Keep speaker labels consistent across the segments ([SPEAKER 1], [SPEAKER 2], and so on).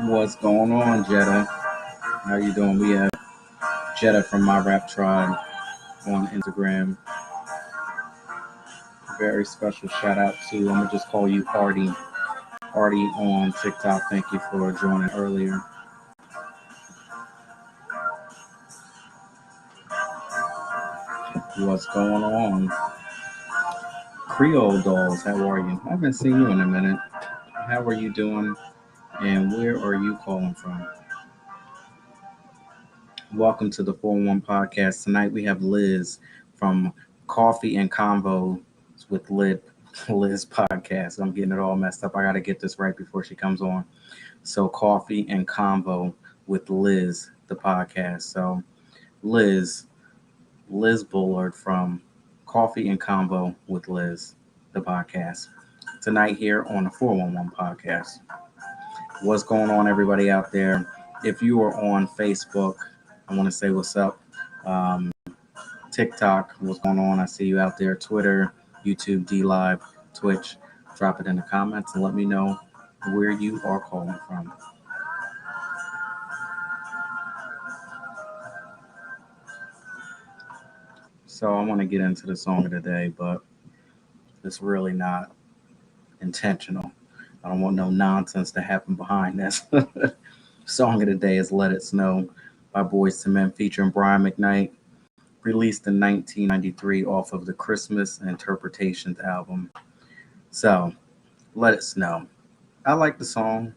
[SPEAKER 1] What's going on, Jetta? How you doing? We have Jetta from My Rap Tribe on Instagram. Very special shout out to, I'm gonna just call you Artie. Artie on TikTok. Thank you for joining earlier. What's going on? Creole Dolls, how are you? I haven't seen you in a minute. How are you doing? And where are you calling from? Welcome to the 411 podcast. Tonight we have Liz from Coffee and Convo with Liz podcast. I'm getting it all messed up. I got to get this right before she comes on. So, Coffee and Convo with Liz, the podcast. So, Liz Bullard from Coffee and Convo with Liz, the podcast. Tonight here on the 411 podcast. What's going on, everybody out there? If you are on Facebook, I want to say what's up. Um, TikTok, what's going on? I see you out there. Twitter, YouTube, D Live, Twitch. Drop it in the comments and let me know where you are calling from. So I want to get into the song of the day, but it's really not intentional. I don't want no nonsense to happen behind this. Song of the day is Let It Snow by Boys to Men featuring Brian McKnight, released in 1993 off of the Christmas Interpretations album. So, Let It Snow. I like the song.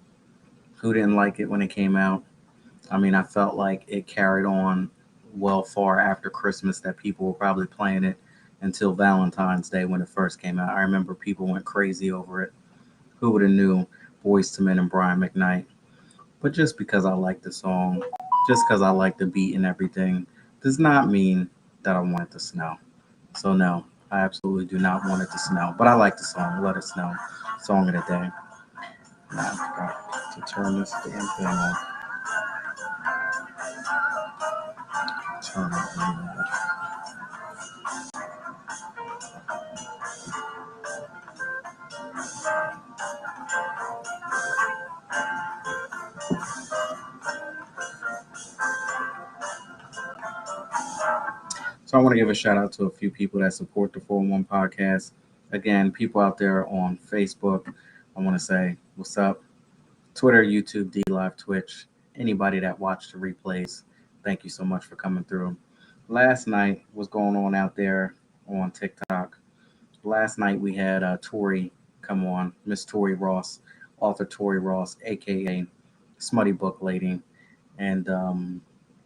[SPEAKER 1] Who didn't like it when it came out? I mean, I felt like it carried on well far after Christmas that people were probably playing it until Valentine's Day when it first came out. I remember people went crazy over it. Who would have knew Boys to Men and Brian McKnight? But just because I like the song, just because I like the beat and everything, does not mean that I want it to snow. So no, I absolutely do not want it to snow. But I like the song, Let It Snow, song of the day. Now I forgot to turn this damn thing off. Turn it on. So I want to give a shout out to a few people that support the 411 podcast. Again, people out there on Facebook, I want to say what's up. Twitter, YouTube, D Live, Twitch, anybody that watched the replays, thank you so much for coming through. Last night, what's going on out there on TikTok? Last night we had Tori come on, Miss Tori Ross, author Tori Ross, aka Smutty Book Lady, and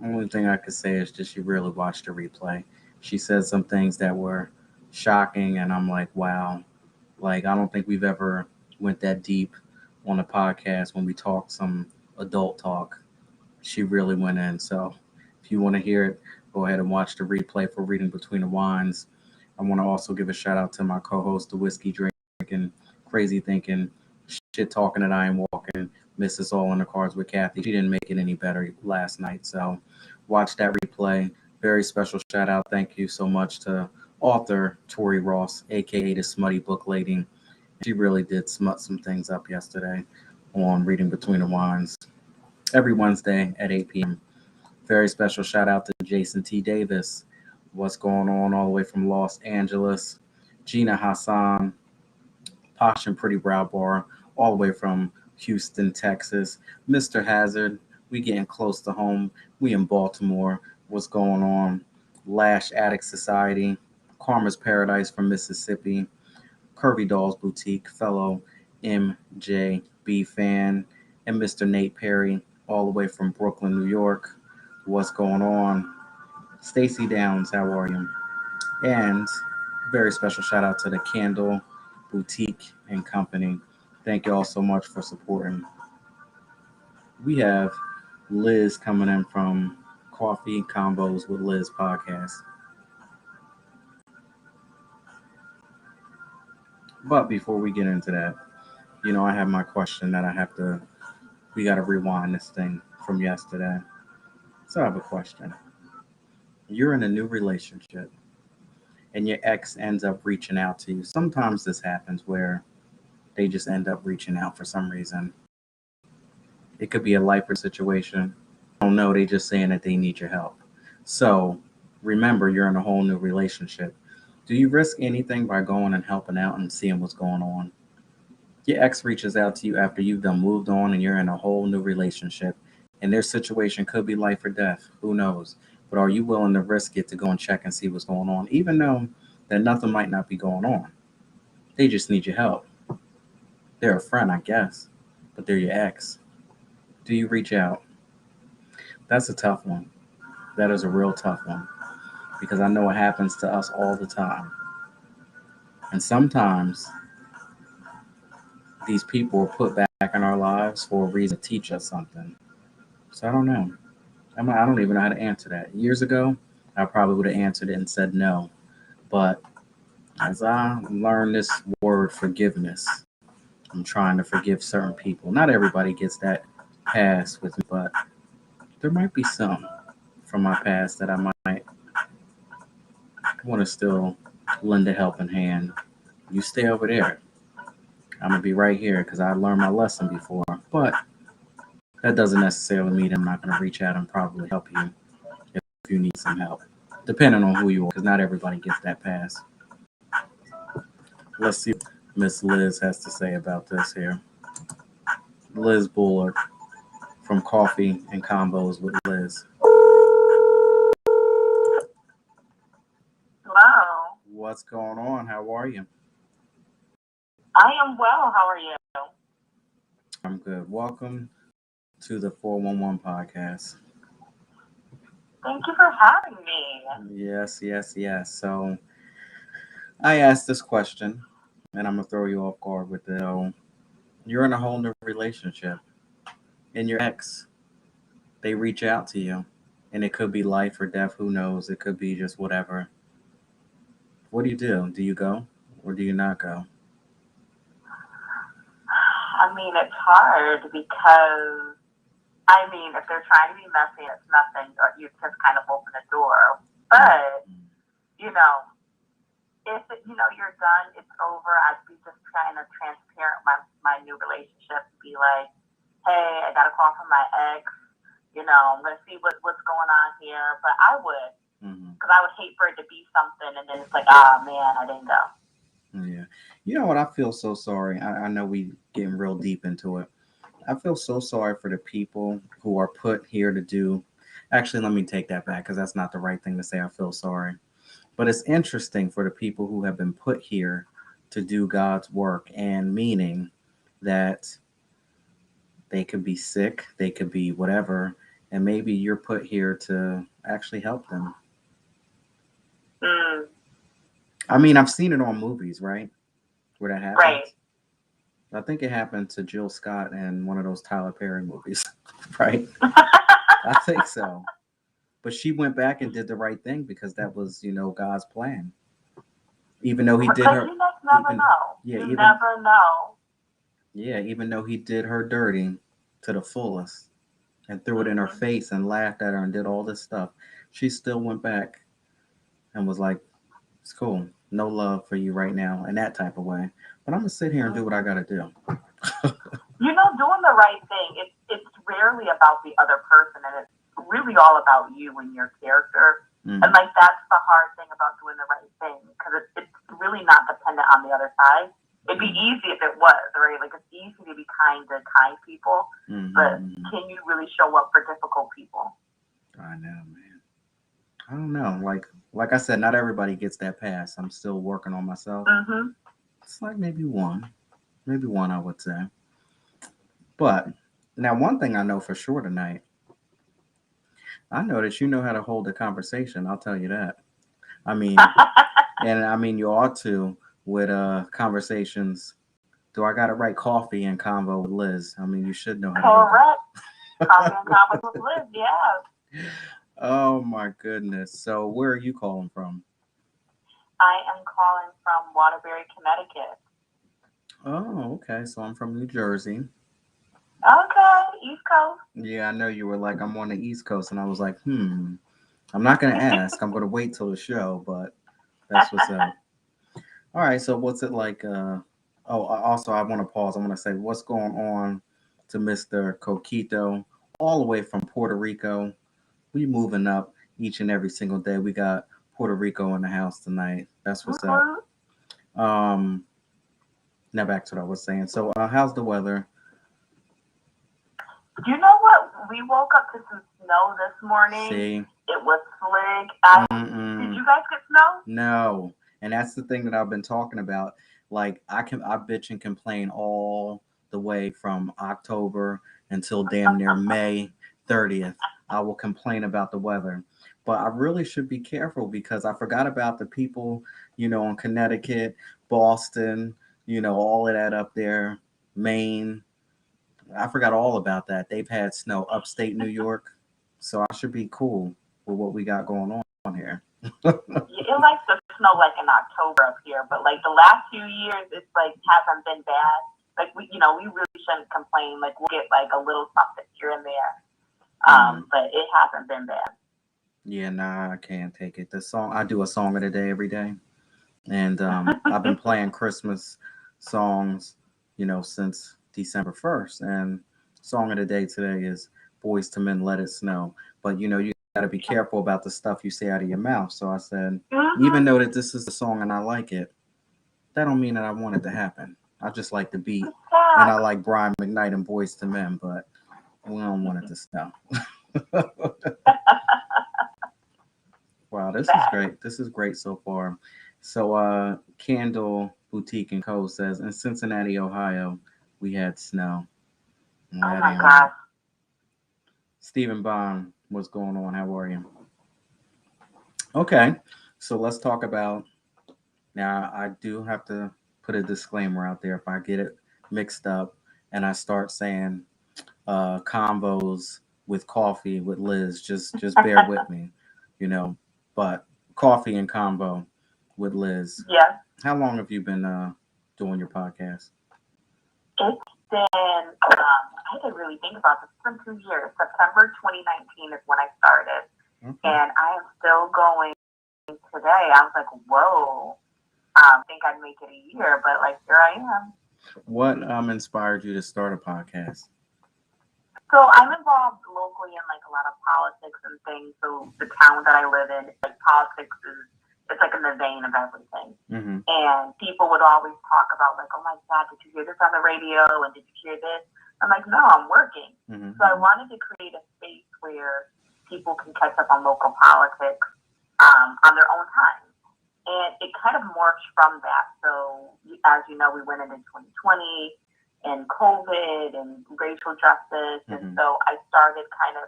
[SPEAKER 1] only thing I could say is just you really watched the replay. She said some things that were shocking, and I'm like, wow, like I don't think we've ever went that deep on a podcast when we talked some adult talk. She really went in. So if you want to hear it, go ahead and watch the replay for Reading Between the Wines. I want to also give a shout out to my co-host, the whiskey drinking, crazy thinking, shit talking that I am walking, misses all in the cars with Kathy. She didn't make it any better last night. So watch that replay. Very special shout out. Thank you so much to author Tori Ross, aka the Smutty Book Lady. She really did smut some things up yesterday on Reading Between the Wines every Wednesday at 8 p.m. Very special shout out to Jason T. Davis. What's going on all the way from Los Angeles? Gina Hassan, Posh and Pretty Brow Bar, all the way from Houston, Texas. Mr. Hazard, we getting close to home. We in Baltimore. What's going on? Lash Addict Society, Karma's Paradise from Mississippi, Curvy Dolls Boutique, fellow MJB fan, and Mr. Nate Perry, all the way from Brooklyn, New York. What's going on? Stacy Downs, how are you? And very special shout out to the Candle Boutique and Company. Thank you all so much for supporting. We have Liz coming in from Coffee Combos with Liz podcast. But before we get into that, I have my question that we got to rewind this thing from yesterday. So I have a question. You're in a new relationship and your ex ends up reaching out to you. Sometimes this happens where they just end up reaching out for some reason. It could be a life or situation. They don't know. They just saying that they need your help. So remember, you're in a whole new relationship. Do you risk anything by going and helping out and seeing what's going on? Your ex reaches out to you after you've done moved on and you're in a whole new relationship, and their situation could be life or death. Who knows? But are you willing to risk it to go and check and see what's going on, even though that nothing might not be going on? They just need your help. They're a friend, I guess, but they're your ex. Do you reach out? That's a tough one. That is a real tough one because I know it happens to us all the time. And sometimes these people are put back in our lives for a reason to teach us something. So I don't know. I don't even know how to answer that. Years ago, I probably would have answered it and said no. But as I learned this word forgiveness, I'm trying to forgive certain people. Not everybody gets that pass with me, but there might be some from my past that I might want to still lend a helping hand. You stay over there. I'm going to be right here because I learned my lesson before. But that doesn't necessarily mean I'm not going to reach out and probably help you if you need some help, depending on who you are, because not everybody gets that pass. Let's see what Miss Liz has to say about this here. Liz Bullard from Coffee and Combos with Liz.
[SPEAKER 2] Hello.
[SPEAKER 1] What's going on? How are you?
[SPEAKER 2] I am well. How are you?
[SPEAKER 1] I'm good. Welcome to the 411 podcast.
[SPEAKER 2] Thank you for having me.
[SPEAKER 1] Yes. So I asked this question, and I'm going to throw you off guard with it. You're in a whole new relationship, and your ex, they reach out to you, and it could be life or death. Who knows? It could be just whatever. What do you do? Do you go or do you not go?
[SPEAKER 2] I mean, it's hard because, if they're trying to be messy, it's nothing. Or you just kind of open the door. But, if you're done, it's over. I'd be just kind of transparent with my new relationship. Be like, hey, I got a call from my ex. Let's see what's going on here. But I would, because I would hate for it to be something, and then it's like, oh man, I didn't go.
[SPEAKER 1] Yeah. You know what? I feel so sorry. I know we getting real deep into it. I feel so sorry for the people who are put here to do. Actually, let me take that back because that's not the right thing to say. I feel sorry. But it's interesting for the people who have been put here to do God's work, and meaning that they could be sick, they could be whatever, and maybe you're put here to actually help them. I mean, I've seen it on movies, right? Where that happens.
[SPEAKER 2] Right.
[SPEAKER 1] I think it happened to Jill Scott in one of those Tyler Perry movies, right? I think so. But she went back and did the right thing because that was, God's plan. Even though he did her,
[SPEAKER 2] you just never know.
[SPEAKER 1] Yeah,
[SPEAKER 2] you never know.
[SPEAKER 1] Yeah, even though he did her dirty to the fullest and threw it in her face and laughed at her and did all this stuff, she still went back and was like, "It's cool, no love for you right now," in that type of way. But I'm gonna sit here and do what I gotta do.
[SPEAKER 2] Doing the right thing. It's rarely about the other person, and it's really all about you and your character. And that's the hard thing about doing the right thing, because it's really not dependent on the other side. It'd be easy if it was, right? Like, it's easy to be kind to kind people, but can you really show up for difficult people?
[SPEAKER 1] I know, man. I don't know. Like I said, not everybody gets that pass. I'm still working on myself. It's like maybe one, I would say. But now, one thing I know for sure tonight, I know that you know how to hold a conversation. I'll tell you that. I mean, and I mean, you ought to with conversations. Do I got to write coffee and convo with Liz? I mean, you should know how to.
[SPEAKER 2] Correct. Coffee and convo with Liz, yeah.
[SPEAKER 1] Oh my goodness. So where are you calling from?
[SPEAKER 2] I am calling from Waterbury, Connecticut.
[SPEAKER 1] Oh, okay. So I'm from New Jersey.
[SPEAKER 2] Okay, East Coast.
[SPEAKER 1] Yeah, I know you were like, I'm on the East Coast, and I was like, I'm not gonna ask. I'm gonna wait till the show, but that's what's up. All right. So what's it like? Also, I want to pause. I want to say, what's going on to Mr. Coquito, all the way from Puerto Rico. We moving up each and every single day. We got Puerto Rico in the house tonight. That's what's up.
[SPEAKER 2] Mhm.
[SPEAKER 1] Um, Now back to what I was saying. So, how's the weather?
[SPEAKER 2] You know what? We woke up to some snow this morning.
[SPEAKER 1] See,
[SPEAKER 2] It was slick. Did
[SPEAKER 1] mm-mm,
[SPEAKER 2] you guys get snow?
[SPEAKER 1] no, and that's the thing that I've been talking about. Like, I bitch and complain all the way from October until damn near May 30th. I will complain about the weather, but I really should be careful because I forgot about the people, in Connecticut, Boston, all of that up there, Maine. I forgot all about that. They've had snow upstate New York, so I should be cool with what we got going on here.
[SPEAKER 2] It likes to snow like in October up here, but like the last few years, it's like hasn't been bad. Like we really shouldn't complain. Like we'll get like a little something here and there,
[SPEAKER 1] Mm.
[SPEAKER 2] but it hasn't been bad.
[SPEAKER 1] Yeah, nah, I can't take it. The song I do a song of the day every day, and I've been playing Christmas songs, since December 1st. And song of the day today is "Boys to Men, Let It Snow." But you got to be careful about the stuff you say out of your mouth. So I said,
[SPEAKER 2] Mm-hmm.
[SPEAKER 1] even though that this is the song and I like it, that don't mean that I want it to happen. I just like the beat, and I like Brian McKnight and Boys to Men, but we don't want it to snow. Wow, this is
[SPEAKER 2] Bad.
[SPEAKER 1] great. This is great so far. So, Candle Boutique and Co. says in Cincinnati, Ohio, we had snow. Well,
[SPEAKER 2] Oh
[SPEAKER 1] that
[SPEAKER 2] my
[SPEAKER 1] ain't right.
[SPEAKER 2] gosh.
[SPEAKER 1] Stephen Bond, what's going on? How are you? Okay, so let's talk about. Now, I do have to put a disclaimer out there if I get it mixed up and I start saying combos with coffee with Liz. Just bear with me, you know. But coffee and combo with Liz.
[SPEAKER 2] Yes,
[SPEAKER 1] How long have you been doing your podcast?
[SPEAKER 2] it's been. I had to really think about this. It's been 2 years. September 2019 is when I started,
[SPEAKER 1] Okay.
[SPEAKER 2] and I am still going today. I was like, whoa. I think I'd make it a year, but like here I am.
[SPEAKER 1] What inspired you to start a podcast?
[SPEAKER 2] So I'm involved locally in like a lot of politics and things. So the town that I live in, like politics is it's like in the vein of everything.
[SPEAKER 1] Mm-hmm.
[SPEAKER 2] And people would always talk about like, oh my God, did you hear this on the radio? And did you hear this? I'm like, no, I'm working.
[SPEAKER 1] Mm-hmm.
[SPEAKER 2] So I wanted to create a space where people can catch up on local politics on their own time. And it kind of morphed from that. So as you know, we went into 2020 and COVID and racial justice. And
[SPEAKER 1] Mm-hmm.
[SPEAKER 2] so I started kind of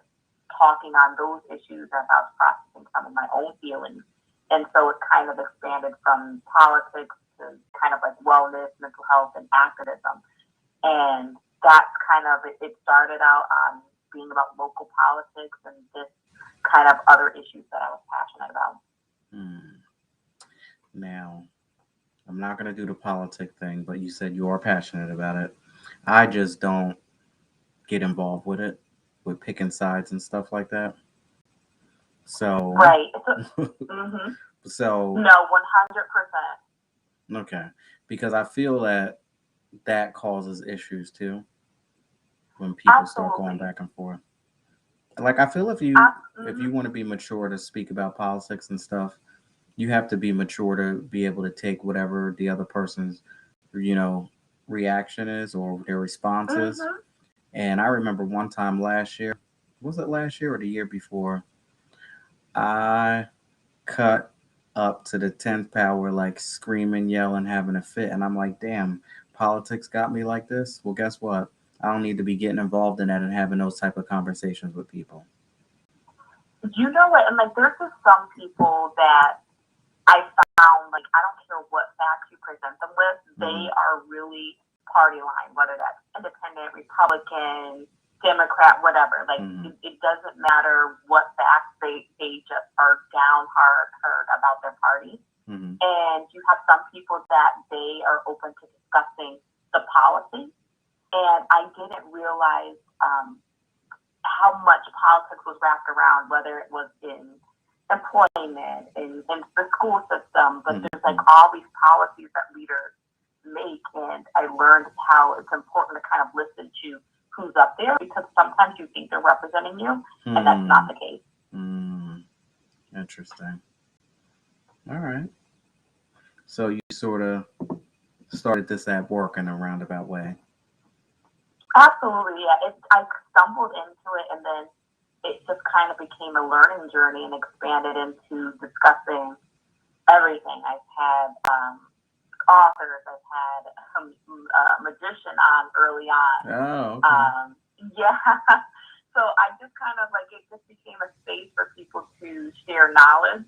[SPEAKER 2] talking on those issues as I was processing some of my own feelings. And so it kind of expanded from politics to kind of like wellness, mental health, and activism. And that's kind of it started out on being about local politics and this kind of other issues that I was passionate about.
[SPEAKER 1] Mm. Now, I'm not going to do the politic thing, but you said you are passionate about it. I just don't get involved with it, with picking sides and stuff like that. So,
[SPEAKER 2] Right. Mm-hmm.
[SPEAKER 1] so
[SPEAKER 2] No, 100%.
[SPEAKER 1] okay, because I feel that that causes issues too when people start going
[SPEAKER 2] Absolutely.
[SPEAKER 1] back and forth. Like I feel if you
[SPEAKER 2] Mm-hmm.
[SPEAKER 1] want to be mature to speak about politics and stuff, you have to be mature to be able to take whatever the other person's, you know, reaction is or their response is.
[SPEAKER 2] Mm-hmm.
[SPEAKER 1] And I remember one time last year, was it last year or the year before? I cut up to the 10th power, like screaming, yelling, having a fit. And I'm like, damn, politics got me like this. Well, guess what? I don't need to be getting involved in that and having those type of conversations with people.
[SPEAKER 2] You know what? And like, there's just some people that I found like I don't care what facts you present them with, they
[SPEAKER 1] Mm-hmm.
[SPEAKER 2] are really party line, whether that's independent, Republican, Democrat, whatever. Like
[SPEAKER 1] Mm-hmm.
[SPEAKER 2] it doesn't matter what facts they just are down hard about their party.
[SPEAKER 1] Mm-hmm.
[SPEAKER 2] And you have some people that they are open to discussing the policy. And I didn't realize how much politics was wrapped around, whether it was in employment, in the school system, but there's like
[SPEAKER 1] Mm-hmm.
[SPEAKER 2] all these policies that leaders make. And I learned how it's important to kind of listen to who's up there, because sometimes you think they're representing you, and that's not the case.
[SPEAKER 1] Interesting. All right. So you sort of started this at work in a roundabout way.
[SPEAKER 2] Absolutely, yeah. I stumbled into it, and then it just kind of became a learning journey and expanded into discussing everything. I've had authors, I've had a magician on early on.
[SPEAKER 1] Oh, okay.
[SPEAKER 2] Yeah. So I just kind of like, it just became a space for people to share knowledge,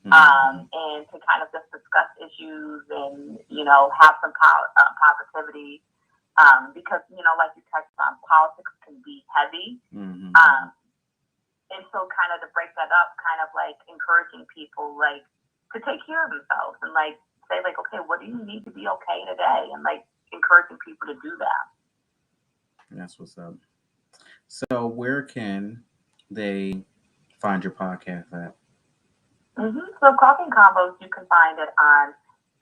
[SPEAKER 2] and to kind of just discuss issues and, have some positivity. Because, like you touched on, politics can be heavy. And so kind of to break that up, kind of like encouraging people like to take care of themselves and like say like, okay, what do you need to be okay today? And like encouraging people to do that.
[SPEAKER 1] That's what's up. So where can they find your podcast at?
[SPEAKER 2] So Coffee and Combos, you can find it on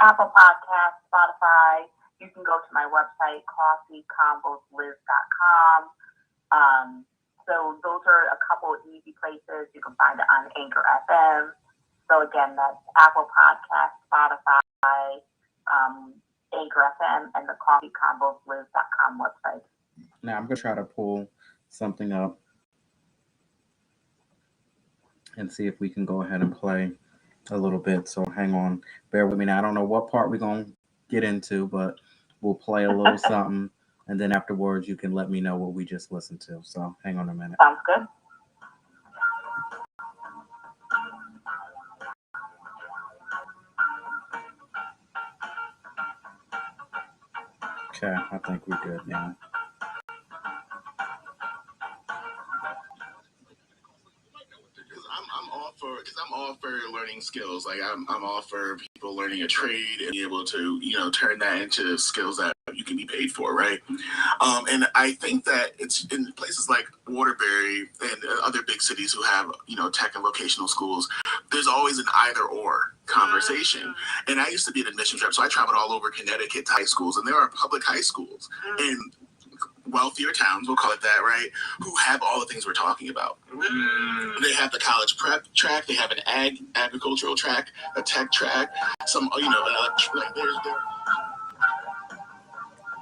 [SPEAKER 2] Apple Podcasts, Spotify. You can go to my website, coffeecombosliz.com. So those are a couple of easy places. You can find it on Anchor FM. So again, that's Apple Podcasts, Spotify, Anchor FM, and the coffeecombosliz.com website.
[SPEAKER 1] Now I'm gonna try to pull something up and see if we can go ahead and play a little bit. So hang on, bear with me. Now I don't know what part we're gonna get into, but we'll play a little something, and then afterwards you can let me know what we just listened to. So hang on a minute.
[SPEAKER 2] Sounds good.
[SPEAKER 1] Okay, I think we're good now.
[SPEAKER 3] I'm all for learning skills. Like I'm all for people learning a trade and be able to turn that into skills that you can be paid for, right? And I think that it's in places like Waterbury and other big cities who have tech and vocational schools. There's always an either or conversation. And I used to be an admissions rep, so I traveled all over Connecticut to high schools, and there are public high schools in wealthier towns, we'll call it that, right, who have all the things we're talking about. They have the college prep track, they have an agricultural track, a tech track, some, like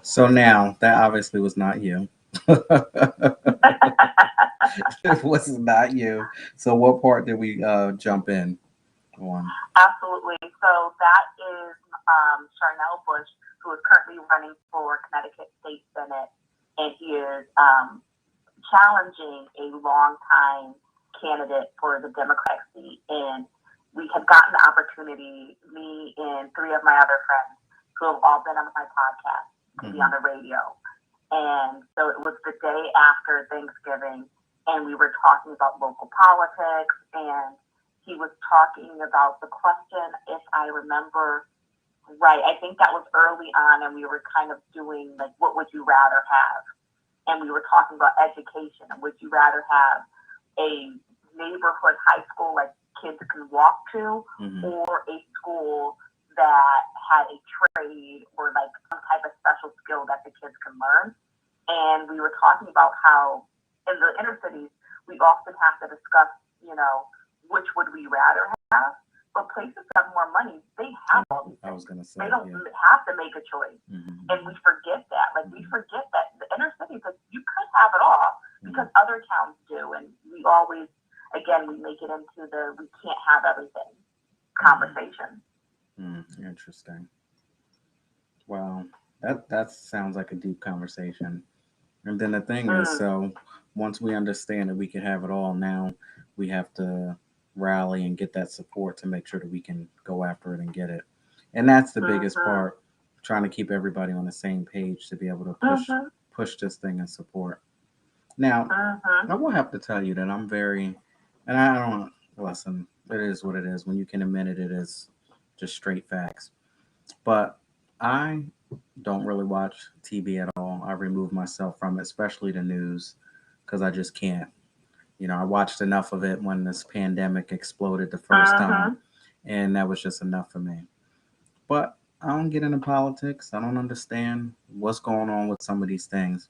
[SPEAKER 1] So now that obviously was not you. It was not you. So what part did we jump in on?
[SPEAKER 2] Absolutely. So that is Charnel Bush, who is currently running for Connecticut State Senate, and he is challenging a longtime candidate for the Democratic seat. And we had gotten the opportunity, me and three of my other friends, who have all been on my podcast, to be on the radio. And so it was the day after Thanksgiving, and we were talking about local politics, and he was talking about the question, if I remember right, I think that was early on, and we were kind of doing, like, what would you rather have? And we were talking about education, and would you rather have a neighborhood high school like kids can walk to, or a school that had a trade or like some type of special skill that the kids can learn? And we were talking about how in the inner cities, we often have to discuss, which would we rather have? But places that have more money, they have all these things.
[SPEAKER 1] I was going to say,
[SPEAKER 2] they don't have to make a choice. And we forget that. Like, we forget that the inner cities, like, you could have it all because other towns do. And we always, again, we make it into the we can't have everything conversation.
[SPEAKER 1] Interesting. Wow. That sounds like a deep conversation. And then the thing is, so once we understand that we can have it all, now we have to rally and get that support to make sure that we can go after it and get it. And that's the biggest part, trying to keep everybody on the same page to be able to push this thing and support. Now, I will have to tell you that I'm very, and I don't, listen, it is what it is. When you can admit it, it is just straight facts. But I don't really watch TV at all. I remove myself from it, especially the news, because I just can't. I watched enough of it when this pandemic exploded the first time, and that was just enough for me. But I don't get into politics. I don't understand what's going on with some of these things.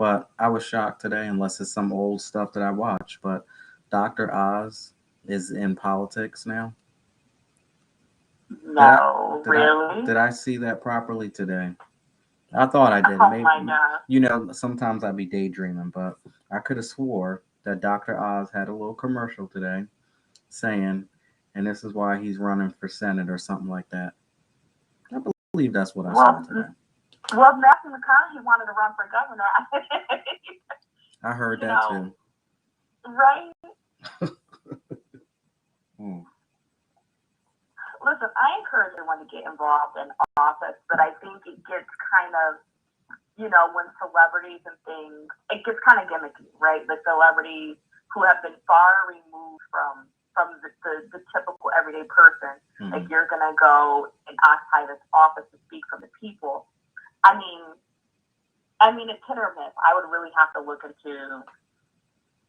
[SPEAKER 1] But I was shocked today, unless it's some old stuff that I watch. But Dr. Oz is in politics now.
[SPEAKER 2] No,
[SPEAKER 1] Did I
[SPEAKER 2] really?
[SPEAKER 1] did I see that properly today? I thought I did.
[SPEAKER 2] Oh
[SPEAKER 1] Maybe
[SPEAKER 2] my God.
[SPEAKER 1] sometimes I'd be daydreaming, but I could have swore that Dr. Oz had a little commercial today saying, and this is why he's running for Senate or something like that. I believe that's what I saw
[SPEAKER 2] Well,
[SPEAKER 1] today.
[SPEAKER 2] well, Matthew McConaughey wanted to run for governor.
[SPEAKER 1] I heard
[SPEAKER 2] You
[SPEAKER 1] that
[SPEAKER 2] know,
[SPEAKER 1] too.
[SPEAKER 2] right?
[SPEAKER 1] Hmm.
[SPEAKER 2] Listen, I encourage everyone to get involved in office, but I think it gets kind of, when celebrities and things, it gets kind of gimmicky, right? The celebrities who have been far removed from the typical everyday person, like you're gonna go and occupy this office to speak for the people. I mean, it's hit or miss. I would really have to look into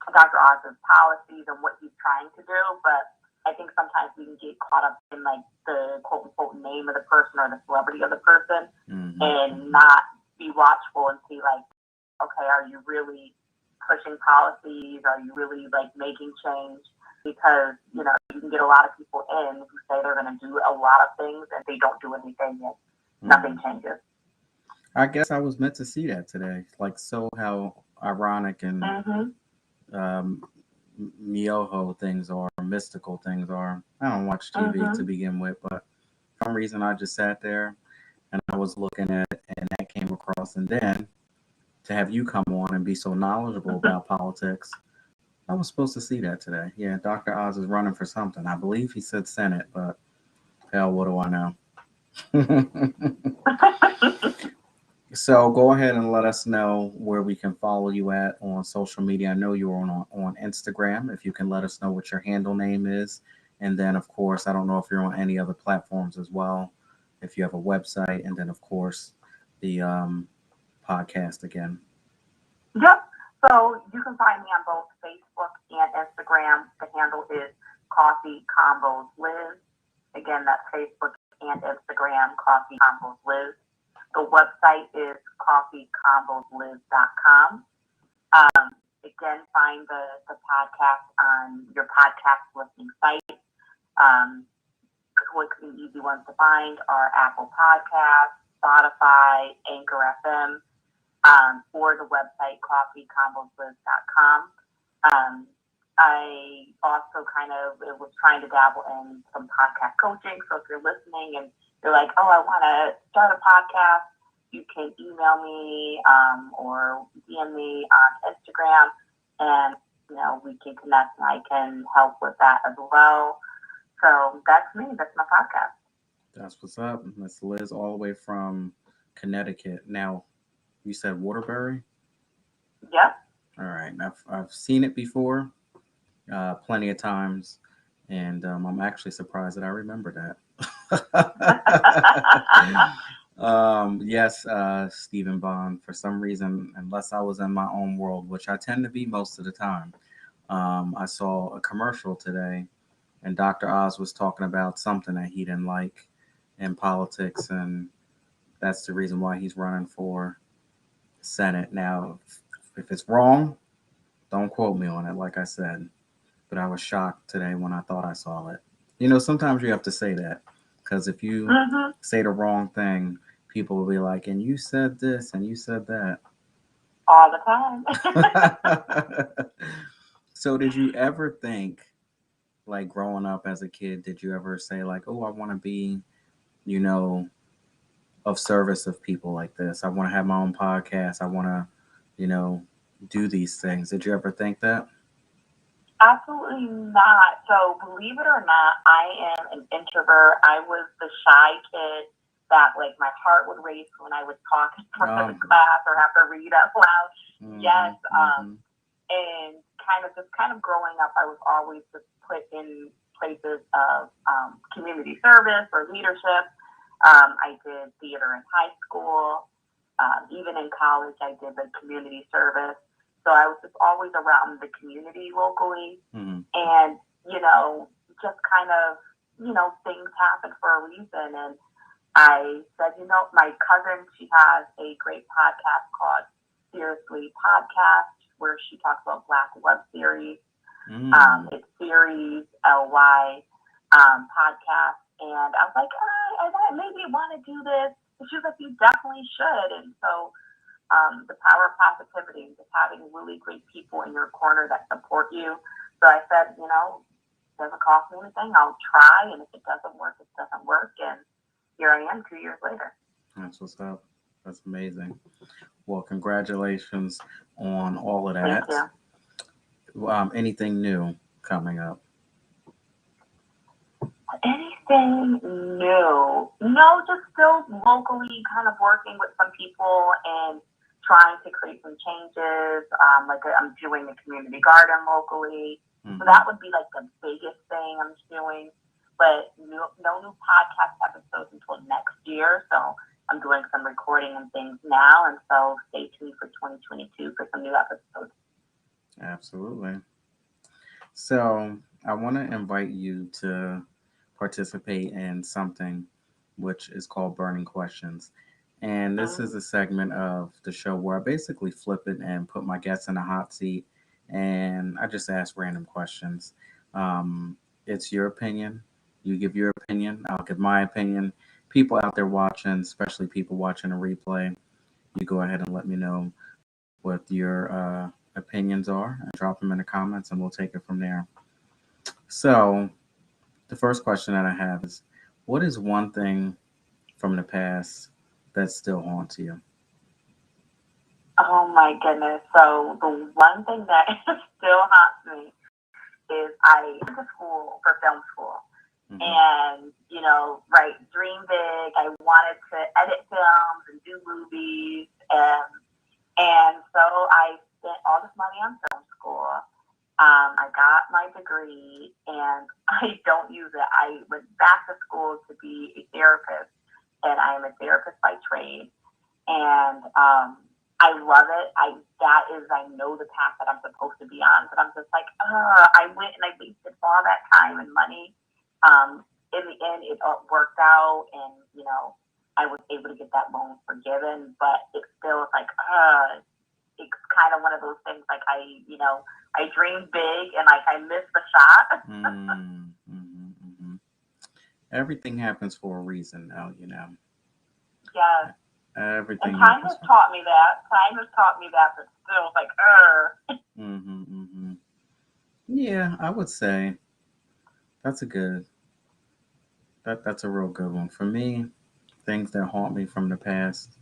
[SPEAKER 2] Dr. Oz's policies and what he's trying to do, but I think sometimes we can get caught up in like the quote unquote name of the person or the celebrity of the person and not be watchful and see like, okay, are you really pushing policies? Are you really like making change? Because, you can get a lot of people in who say they're going to do a lot of things and they don't do anything and nothing changes.
[SPEAKER 1] I guess I was meant to see that today. Like, so how ironic and um, Myoho things are, mystical things are. I don't watch TV to begin with, but for some reason I just sat there and I was looking at it and that came across. And then to have you come on and be so knowledgeable about politics, I was supposed to see that today. Yeah, Dr. Oz is running for something. I believe he said Senate, but hell, what do I know? So go ahead and let us know where we can follow you at on social media. I know you're on Instagram. If you can let us know what your handle name is, and then of course, I don't know if you're on any other platforms as well. If you have a website, and then of course the podcast again.
[SPEAKER 2] Yep. So you can find me on both Facebook and Instagram. The handle is Coffee Combos Liz. Again, that's Facebook and Instagram, Coffee Combos Liz. The website is coffeecombosliz.com. Again, find the podcast on your podcast listening site. Quick and easy ones to find are Apple Podcasts, Spotify, Anchor FM, or the website coffeecombosliz.com. I also was trying to dabble in some podcast coaching. So if you're listening and you're like, oh, I want to start a podcast, you can email me or DM me on Instagram, and we can connect and I can help with that as well. So that's me. That's my podcast.
[SPEAKER 1] That's what's up. Miss Liz, all the way from Connecticut. Now, you said Waterbury?
[SPEAKER 2] Yep.
[SPEAKER 1] All right. I've seen it before, plenty of times, and I'm actually surprised that I remember that. Yes, Stephen Bond. For some reason, unless I was in my own world, which I tend to be most of the time, I saw a commercial today, and Dr. Oz was talking about something that he didn't like in politics, and that's the reason why he's running for Senate. Now, if it's wrong, don't quote me on it, like I said. But I was shocked today when I thought I saw it. Sometimes you have to say that because if you say the wrong thing, people will be like, and you said this and you said that.
[SPEAKER 2] All the time.
[SPEAKER 1] So did you ever think, like growing up as a kid, did you ever say like, oh, I want to be, of service of people like this? I want to have my own podcast. I want to, do these things. Did you ever think that?
[SPEAKER 2] Absolutely not. So believe it or not, I am an introvert. I was the shy kid that like my heart would race when I would talk in front of the class or have to read out loud. Yes. And kind of growing up, I was always just put in places of community service or leadership. I did theater in high school. Even in college, I did the community service. So I was just always around the community locally. And, just kind of, things happen for a reason. And I said, my cousin, she has a great podcast called Seriously podcast, where she talks about Black web series. It's series LY podcast. And I was like, I maybe want to do this. And she was like, you definitely should. And so the power of positivity, just having really great people in your corner that support you. So I said, it doesn't cost me anything. I'll try. And if it doesn't work, it doesn't work. And here I am 2 years later.
[SPEAKER 1] That's what's up. That's amazing. Well, congratulations on all of that.
[SPEAKER 2] Thank you.
[SPEAKER 1] Anything new coming up?
[SPEAKER 2] Anything new? No, just still locally kind of working with some people and trying to create some changes. I'm doing a community garden locally. Mm-hmm. So that would be like the biggest thing I'm doing. But no new podcast episodes until next year. So I'm doing some recording and things now. And so stay tuned for 2022 for some new episodes.
[SPEAKER 1] Absolutely. So I want to invite you to participate in something which is called Burning Questions. And this is a segment of the show where I basically flip it and put my guests in a hot seat and I just ask random questions. It's your opinion. You give your opinion. I'll give my opinion. People out there watching, especially people watching a replay, you go ahead and let me know what your opinions are and drop them in the comments and we'll take it from there. So the first question that I have is, what is one thing from the past that still haunts you?
[SPEAKER 2] Oh my goodness. So the one thing that still haunts me is I went to school for film school. Mm-hmm. And, dream big. I wanted to edit films and do movies. And so I spent all this money on film school. I got my degree and I don't use it. I went back to school to be a therapist, and I am a therapist by trade. And I love it. I know the path that I'm supposed to be on, but I'm just like, I went and I wasted all that time and money. In the end, it all worked out, and I was able to get that loan forgiven. But it still is like, it's kind of one of those things. Like I dreamed big, and like I missed the shot.
[SPEAKER 1] Everything happens for a reason, now.
[SPEAKER 2] Yeah.
[SPEAKER 1] Everything.
[SPEAKER 2] And time has taught me that. But still, it's like,
[SPEAKER 1] Yeah, I would say that's that's a real good one. For me, things that haunt me from the past,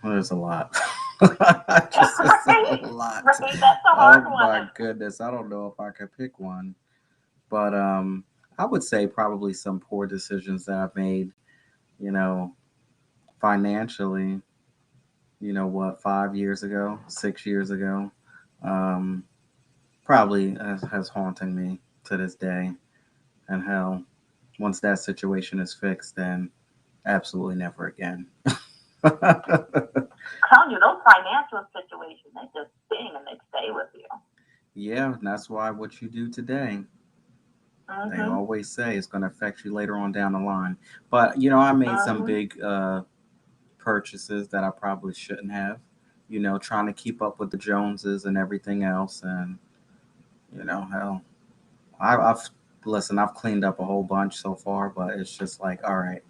[SPEAKER 1] there's a lot. Just a lot.
[SPEAKER 2] Right, that's a hard one.
[SPEAKER 1] Oh my goodness, I don't know if I could pick one, but I would say probably some poor decisions that I've made. Financially. 5 years ago, 6 years ago, probably has haunting me to this day. And hell, once that situation is fixed, then absolutely never again.
[SPEAKER 2] I'm telling you, those financial situations, they just sting and they stay with you.
[SPEAKER 1] Yeah, and that's why what you do today, they always say it's going to affect you later on down the line. But, I made some big purchases that I probably shouldn't have, trying to keep up with the Joneses and everything else. And, hell, I've cleaned up a whole bunch so far, but it's just like, all right,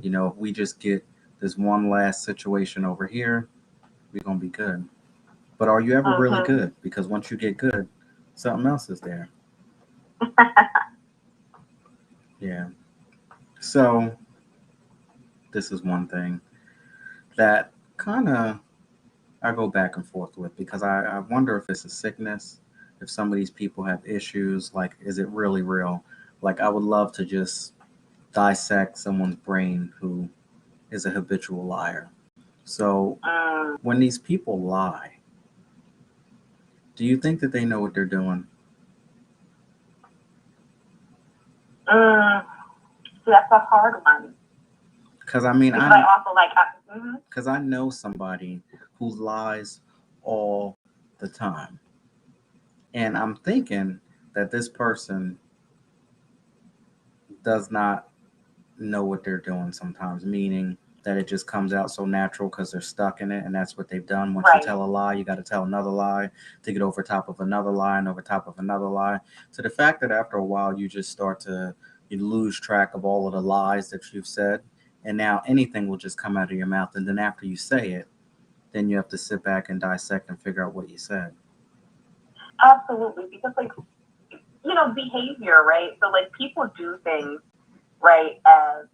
[SPEAKER 1] if we just get this one last situation over here, we're going to be good. But are you ever really good? Because once you get good, something else is there. Yeah. So this is one thing that kind of I go back and forth with, because I wonder if it's a sickness, if some of these people have issues, like, is it really real? Like, I would love to just dissect someone's brain who is a habitual liar. So when these people lie, do you think that they know what they're doing?
[SPEAKER 2] That's a hard one.
[SPEAKER 1] Because I mean,
[SPEAKER 2] I also like.
[SPEAKER 1] Because I know somebody who lies all the time, and I'm thinking that this person does not know what they're doing sometimes, meaning that it just comes out so natural because they're stuck in it, and that's what they've done. Once you
[SPEAKER 2] Right.
[SPEAKER 1] tell a lie, you got to tell another lie to get over top of another lie and over top of another lie. So the fact that after a while you just start to you lose track of all of the lies that you've said, and now anything will just come out of your mouth, and then after you say it, then you have to sit back and dissect and figure out what you said.
[SPEAKER 2] Absolutely, because like behavior, right? So like people do things, right, as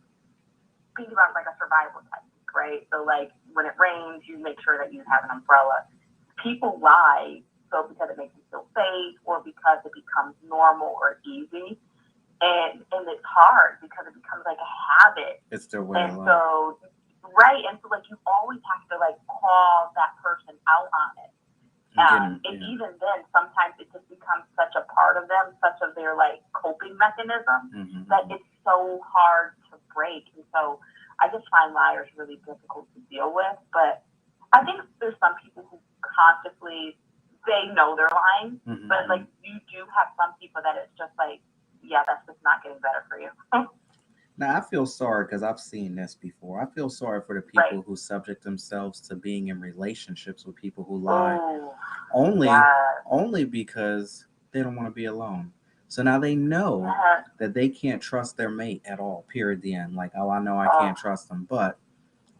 [SPEAKER 2] think about like a survival technique, right? So like when it rains, you make sure that you have an umbrella. People lie so because it makes you feel safe or because it becomes normal or easy. And it's hard because it becomes like a habit.
[SPEAKER 1] It's their way
[SPEAKER 2] And
[SPEAKER 1] of life.
[SPEAKER 2] so right, and so like you always have to like call that person out on it. And even then, sometimes it just becomes such a part of them, such of their like coping mechanism, that it's so hard to break. And so I just find liars really difficult to deal with. But I think there's some people who consciously they know they're lying, but like you do have some people that it's just like, yeah, that's just not getting better for you.
[SPEAKER 1] Now, I feel sorry because I've seen this before. I feel sorry for the people who subject themselves to being in relationships with people who lie only because they don't want to be alone. So now they know that they can't trust their mate at all, period, the end. Like, oh, I know I can't trust them, but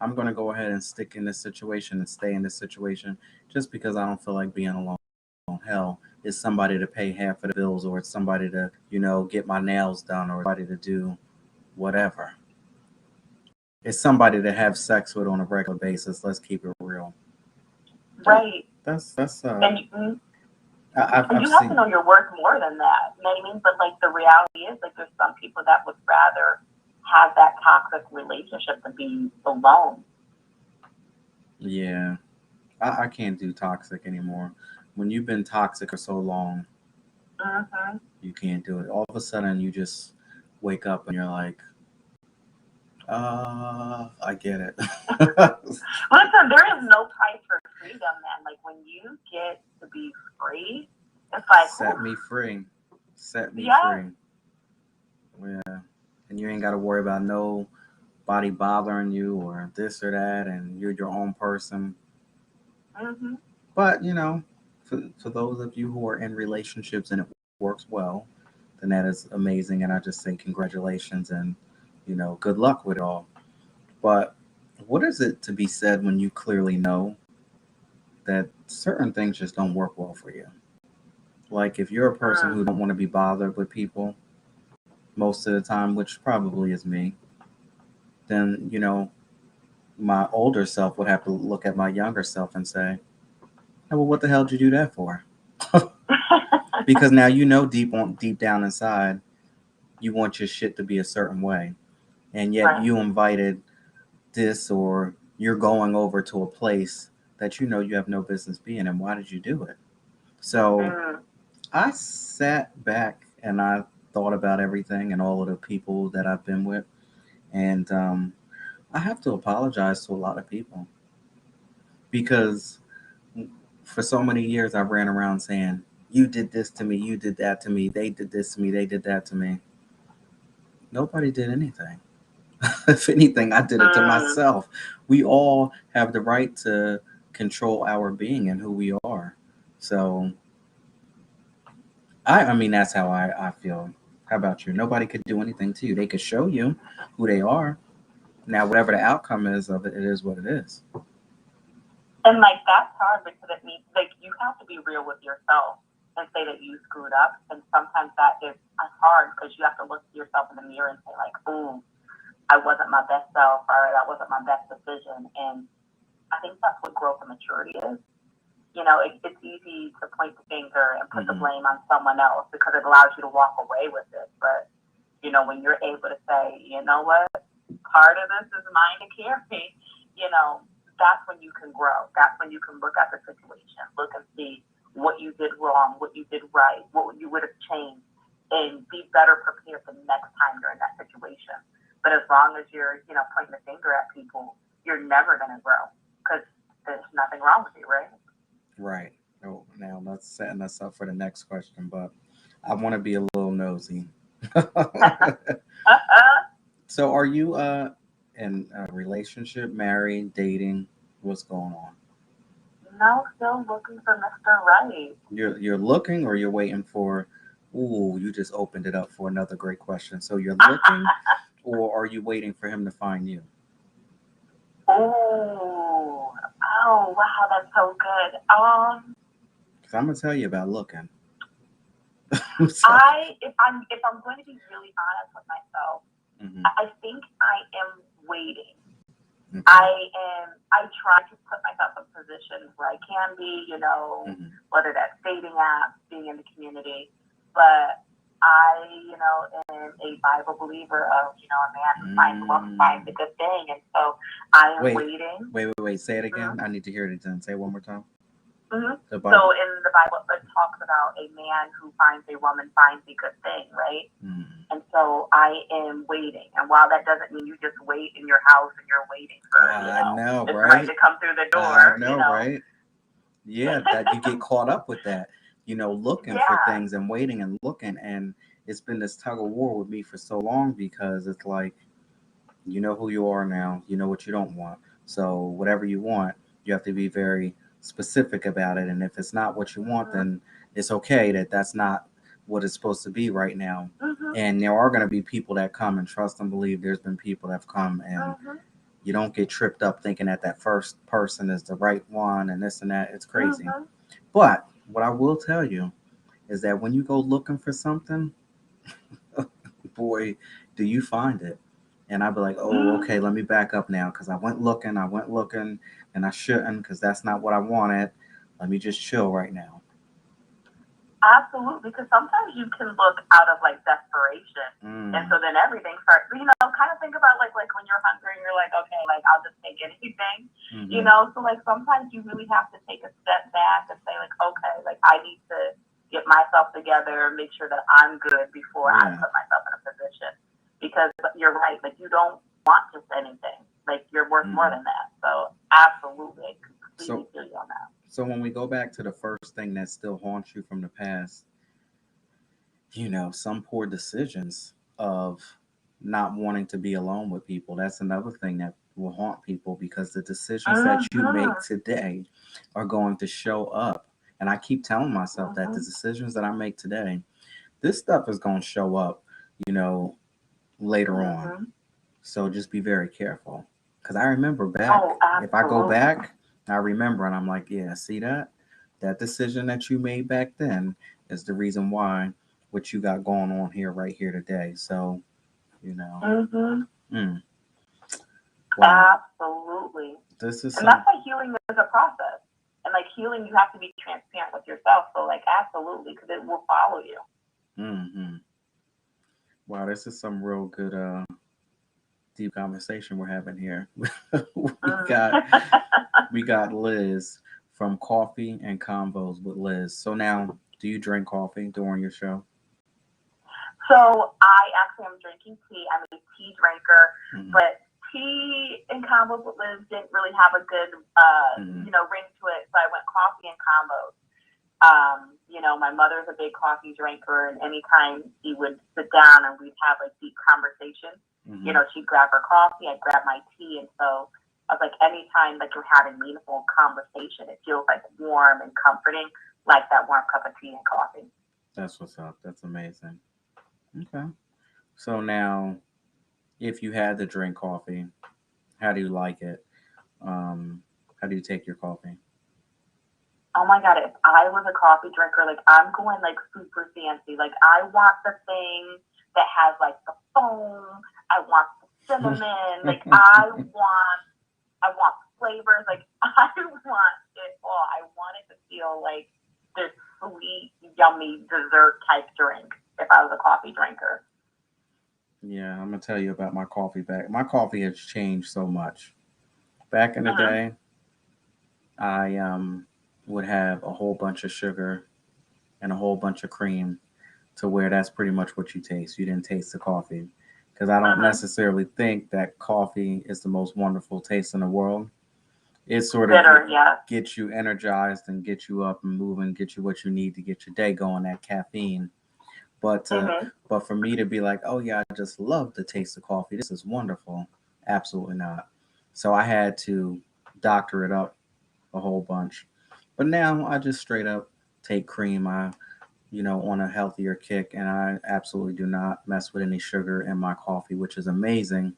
[SPEAKER 1] I'm going to go ahead and stick in this situation and stay in this situation just because I don't feel like being alone. Hell, it's somebody to pay half of the bills, or it's somebody to, get my nails done, or somebody to do whatever. It's somebody to have sex with on a regular basis. Let's keep it real.
[SPEAKER 2] Right.
[SPEAKER 1] That's
[SPEAKER 2] and you
[SPEAKER 1] I've
[SPEAKER 2] have to know your worth more than that. You know what I mean? But like the reality is, like there's some people that would rather have that toxic relationship than be alone.
[SPEAKER 1] Yeah, I can't do toxic anymore. When you've been toxic for so long, you can't do it. All of a sudden, you just wake up and you're like, I get it.
[SPEAKER 2] Listen, there is no price for freedom, man. Like when you get to be free, it's like
[SPEAKER 1] set me free. Set me free. Yeah. And you ain't got to worry about nobody bothering you or this or that, and you're your own person. But for those of you who are in relationships and it works well, then that is amazing, and I just say congratulations and good luck with it all. But what is it to be said when you clearly know that certain things just don't work well for you? Like if you're a person who don't want to be bothered with people most of the time, which probably is me, then my older self would have to look at my younger self and say, "Oh, well, what the hell did you do that for?" Because now deep down inside, you want your shit to be a certain way, and yet you invited this, or you're going over to a place that you have no business being in. Why did you do it? So I sat back and I thought about everything and all of the people that I've been with, and I have to apologize to a lot of people because for so many years I ran around saying, "You did this to me, you did that to me, they did this to me, they did that to me." Nobody did anything. If anything, I did it to myself. We all have the right to control our being and who we are. So, I mean, that's how I feel. How about you? Nobody could do anything to you. They could show you who they are. Now, whatever the outcome is of it, it is what it is.
[SPEAKER 2] And like that's hard because it means like you have to be real with yourself and say that you screwed up. And sometimes that is hard because you have to look at yourself in the mirror and say like, "Ooh, I wasn't my best self, or that wasn't my best decision." And I think that's what growth and maturity is. It's easy to point the finger and put the blame on someone else because it allows you to walk away with it. But when you're able to say, "You know what, part of this is mine to carry," that's when you can grow. That's when you can look at the situation, look and see what you did wrong, what you did right, what you would have changed, and be better prepared the next time you're in that situation. But as long as you're, pointing the finger at people, you're never going to grow because there's nothing wrong with you, right?
[SPEAKER 1] Right. Oh, now that's setting us up for the next question, but I want to be a little nosy. So, are you in a relationship, married, dating? What's going on?
[SPEAKER 2] No, still looking for Mr. Right.
[SPEAKER 1] You're looking, or you're waiting for? Ooh, you just opened it up for another great question. So you're looking, or are you waiting for him to find you?
[SPEAKER 2] Oh, oh, wow, that's so good.
[SPEAKER 1] Because I'm gonna tell you about looking. So,
[SPEAKER 2] if I'm going to be really honest with myself,
[SPEAKER 1] mhm,
[SPEAKER 2] I think I am waiting.
[SPEAKER 1] okay.
[SPEAKER 2] I try to put myself in positions where I can be,
[SPEAKER 1] Mhm,
[SPEAKER 2] whether that's dating apps, being in the community, but I, am a Bible believer of, a man who finds a woman finds a
[SPEAKER 1] mm.
[SPEAKER 2] good thing, and so I am
[SPEAKER 1] Wait,
[SPEAKER 2] waiting.
[SPEAKER 1] wait. Say it
[SPEAKER 2] Mm-hmm.
[SPEAKER 1] again. I need to hear it again. Say it one more time.
[SPEAKER 2] Mm-hmm.
[SPEAKER 1] The
[SPEAKER 2] So
[SPEAKER 1] Bible.
[SPEAKER 2] in the Bible, it talks about a man who finds a woman finds a good thing, right?
[SPEAKER 1] Mm.
[SPEAKER 2] And so I am waiting. And while that doesn't mean you just wait in your house and you're waiting for,
[SPEAKER 1] I know,
[SPEAKER 2] Mr. Right
[SPEAKER 1] right?
[SPEAKER 2] to come through the
[SPEAKER 1] I
[SPEAKER 2] door,
[SPEAKER 1] know, right? Yeah, that you get caught up with that, looking for
[SPEAKER 2] Yeah.
[SPEAKER 1] things and waiting and looking. And it's been this tug of war with me for so long because it's like, you know who you are now, you know what you don't want. So, whatever you want, you have to be very specific about it. And if it's not what you want,
[SPEAKER 2] Mm-hmm.
[SPEAKER 1] then it's okay that that's not what it's supposed to be right now.
[SPEAKER 2] Mm-hmm.
[SPEAKER 1] And there are going to be people that come, and trust and believe there's been people that have come, and
[SPEAKER 2] Mm-hmm.
[SPEAKER 1] you don't get tripped up thinking that that first person is the right one and this and that. It's crazy.
[SPEAKER 2] Mm-hmm.
[SPEAKER 1] But what I will tell you is that when you go looking for something, boy, do you find it. And I'd be like, oh, okay, let me back up now because I went looking, and I shouldn't because that's not what I wanted. Let me just chill right now.
[SPEAKER 2] Absolutely. Because sometimes you can look out of like desperation. And
[SPEAKER 1] Mm,
[SPEAKER 2] so then everything starts, kind of think about like when you're hungry and you're like, okay, like I'll just take anything,
[SPEAKER 1] mm-hmm,
[SPEAKER 2] So like sometimes you really have to take a step back and say like, okay, like I need to get myself together, make sure that I'm good before I
[SPEAKER 1] yeah.
[SPEAKER 2] put myself in a position. Because you're right, like you don't want just anything. Like you're worth more
[SPEAKER 1] Mm-hmm.
[SPEAKER 2] than that. So absolutely, I completely
[SPEAKER 1] So,
[SPEAKER 2] feel you on that.
[SPEAKER 1] so when we go back to the first thing that still haunts you from the past, some poor decisions of not wanting to be alone with people. That's another thing that will haunt people because the decisions that you make
[SPEAKER 2] Mm-hmm.
[SPEAKER 1] today are going to show up. And I keep telling myself that the
[SPEAKER 2] Mm-hmm.
[SPEAKER 1] decisions that I make today, this stuff is going to show up, you know, later on.
[SPEAKER 2] Mm-hmm.
[SPEAKER 1] So just be very careful. Because I remember
[SPEAKER 2] Oh,
[SPEAKER 1] back, if I go
[SPEAKER 2] absolutely.
[SPEAKER 1] back, I remember and I'm like, yeah, see that? That decision that you made back then is the reason why what you got going on here right here today. So, you know,
[SPEAKER 2] Mm-hmm.
[SPEAKER 1] mm, wow,
[SPEAKER 2] Absolutely.
[SPEAKER 1] this is
[SPEAKER 2] And that's
[SPEAKER 1] some,
[SPEAKER 2] why healing is a process. And like healing, you have to be transparent with yourself. So like absolutely, because it will follow you.
[SPEAKER 1] mm-hmm. Wow, this is some real good, deep conversation we're having here. we
[SPEAKER 2] Mm.
[SPEAKER 1] got, we got Liz from Coffee and Convos with Liz. So now, do you drink coffee during your show?
[SPEAKER 2] So I actually am drinking tea. I'm a tea drinker,
[SPEAKER 1] Mm-hmm.
[SPEAKER 2] but tea and combos with Liz didn't really have a good,
[SPEAKER 1] Mm-hmm.
[SPEAKER 2] ring to it. So I went coffee and combos. My mother's a big coffee drinker, and anytime she would sit down and we'd have like deep conversations,
[SPEAKER 1] Mm-hmm.
[SPEAKER 2] she'd grab her coffee, I'd grab my tea, and so I was like, anytime like you're having meaningful conversation, it feels like warm and comforting, like that warm cup of tea and coffee.
[SPEAKER 1] That's what's up. That's amazing. Okay. So now, if you had to drink coffee, how do you like it? Um, how do you take your coffee?
[SPEAKER 2] Oh my god, if I was a coffee drinker, like I'm going like super fancy. Like I want the thing that has like the foam. I want the cinnamon. Like I want flavors. Like I want it all. I want it to feel like this sweet, yummy dessert type drink if I was a coffee drinker.
[SPEAKER 1] Yeah, I'm gonna tell you about my coffee back. My coffee has changed so much. Back in the
[SPEAKER 2] Mm-hmm.
[SPEAKER 1] day, I would have a whole bunch of sugar and a whole bunch of cream to where that's pretty much what you taste. You didn't taste the coffee because I don't
[SPEAKER 2] Mm-hmm.
[SPEAKER 1] necessarily think that coffee is the most wonderful taste in the world. It sort of
[SPEAKER 2] Bitter, yeah.
[SPEAKER 1] gets you energized and get you up and moving, get you what you need to get your day going. That caffeine, but
[SPEAKER 2] Mm-hmm.
[SPEAKER 1] but for me to be like, oh yeah, I just love the taste of coffee. This is wonderful. Absolutely not. So I had to doctor it up a whole bunch. But now I just straight up take cream. On a healthier kick, and I absolutely do not mess with any sugar in my coffee, which is amazing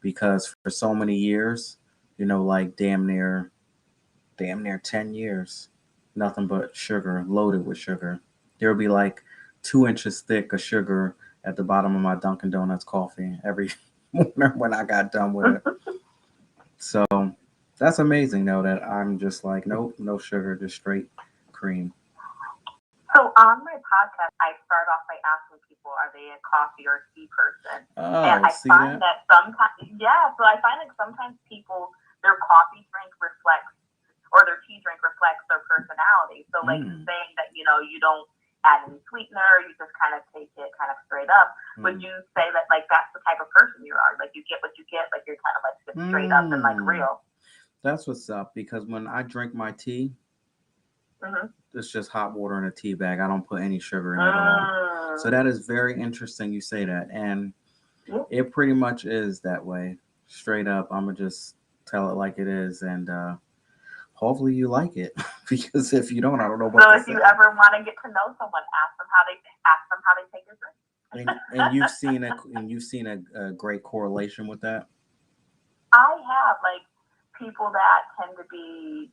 [SPEAKER 1] because for so many years, like damn near 10 years, nothing but sugar, loaded with sugar. There would be like 2 inches thick of sugar at the bottom of my Dunkin' Donuts coffee every morning when I got done with it. So that's amazing, though, that I'm just like, nope, no sugar, just straight cream.
[SPEAKER 2] So on my podcast, I start off by asking people, are they a coffee or tea person? And
[SPEAKER 1] Oh,
[SPEAKER 2] I
[SPEAKER 1] see
[SPEAKER 2] find
[SPEAKER 1] that?
[SPEAKER 2] that sometimes, yeah, so I find like sometimes people, their coffee drink reflects, or their tea drink reflects their personality. So like saying that, you don't add any sweetener, you just kind of take it kind of straight up. Would you say that like that's the type of person you are? Like you get what you get, like you're kind of like just straight up and like real.
[SPEAKER 1] That's what's up because when I drink my tea, it's just hot water in a tea bag. I don't put any sugar in it at all. So that is very interesting you say that. And it pretty much is that way. Straight up. I'm going to just tell it like it is. And hopefully you like it. Because if you don't, I don't know what
[SPEAKER 2] So
[SPEAKER 1] to
[SPEAKER 2] if
[SPEAKER 1] say.
[SPEAKER 2] you ever want to get to know someone, ask them how they take your drink.
[SPEAKER 1] And you've seen a great correlation with that.
[SPEAKER 2] I have like people that tend to be,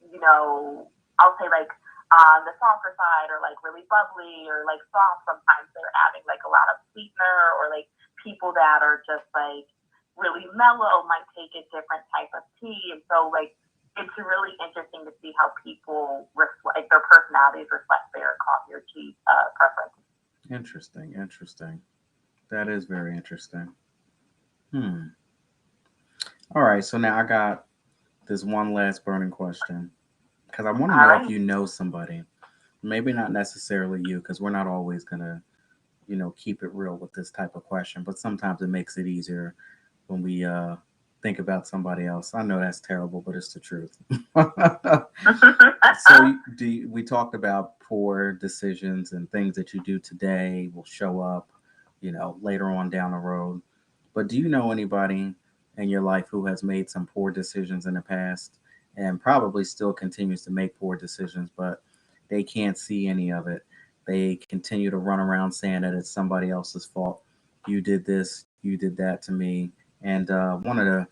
[SPEAKER 2] I'll say like on the softer side or like really bubbly or like soft. Sometimes they're adding like a lot of sweetener or like people that are just like really mellow might take a different type of tea. And so like it's really interesting to see how people reflect their personalities reflect their coffee or tea preference.
[SPEAKER 1] Interesting. That is very interesting. Hmm. All right, so now I got this one last burning question because I want to
[SPEAKER 2] All
[SPEAKER 1] know if
[SPEAKER 2] right.
[SPEAKER 1] you know somebody. Maybe not necessarily you, because we're not always gonna, keep it real with this type of question. But sometimes it makes it easier when we think about somebody else. I know that's terrible, but it's the truth. So we talked about poor decisions and things that you do today will show up, later on down the road. But do you know anybody in your life who has made some poor decisions in the past and probably still continues to make poor decisions, but they can't see any of it? They continue to run around saying that it's somebody else's fault. You did this, you did that to me. And one of the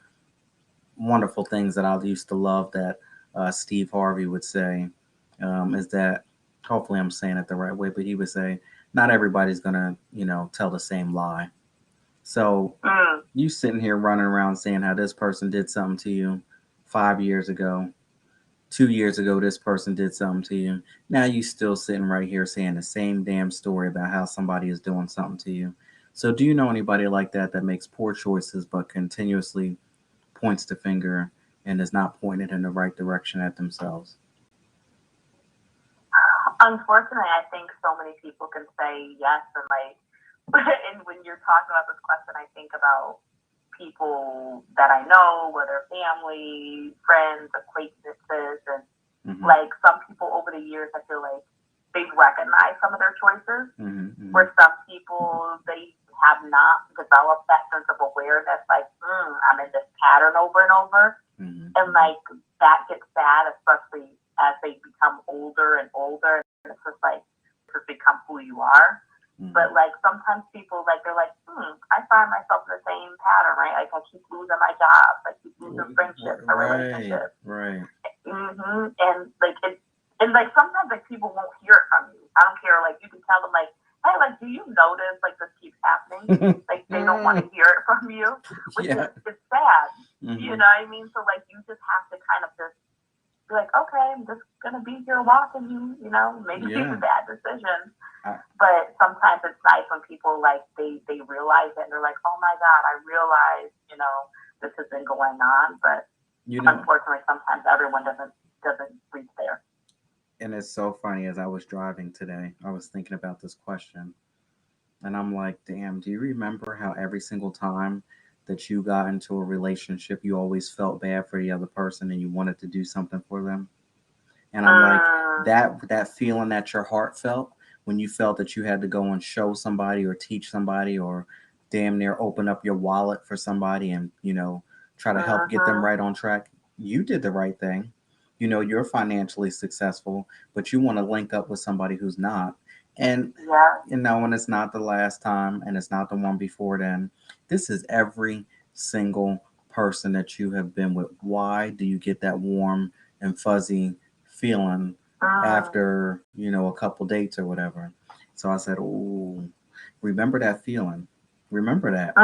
[SPEAKER 1] wonderful things that I used to love that Steve Harvey would say is that, hopefully I'm saying it the right way, but he would say, not everybody's going to, tell the same lie. So you sitting here running around saying how this person did something to you 5 years ago, 2 years ago, this person did something to you. Now you still sitting right here saying the same damn story about how somebody is doing something to you. So do you know anybody like that makes poor choices but continuously points the finger and is not pointed in the right direction at themselves?
[SPEAKER 2] Unfortunately, I think so many people can say yes and like, and when you're talking about this question, I think about people that I know, whether family, friends, acquaintances, and like some people over the years, I feel like they've recognized some of their choices. Where some people they have not developed that sense of awareness, like I'm in this pattern over and over, and like that gets sad, especially as they become older and older, and it's just like this has become who you are. But like sometimes people like they're like, I find myself in the same pattern, right? Like I keep losing my jobs, I keep losing friendships or relationships,
[SPEAKER 1] Right.
[SPEAKER 2] And like and like sometimes like people won't hear it from you. I don't care. Like you can tell them like, hey, like do you notice like this keeps happening? Like they don't want to hear it from you, which is it's sad. You know what I mean? So like you just have to kind of just be like, okay, I'm just gonna be here watching you. Maybe it's a bad decision. But sometimes it's nice when people like they realize it and they're like, oh my God, I realize, this has been going on. But unfortunately sometimes everyone doesn't reach there.
[SPEAKER 1] And it's so funny, as I was driving today, I was thinking about this question. And I'm like, damn, do you remember how every single time that you got into a relationship, you always felt bad for the other person and you wanted to do something for them? And I'm like, that feeling that your heart felt when you felt that you had to go and show somebody or teach somebody or damn near open up your wallet for somebody and, try to help get them right on track. You did the right thing. You know, you're financially successful, but you want to link up with somebody who's not. And, you know, when it's not the last time and it's not the one before then, this is every single person that you have been with. Why do you get that warm and fuzzy feeling after, you know, a couple dates or whatever? So I said, oh, remember that feeling. Remember that.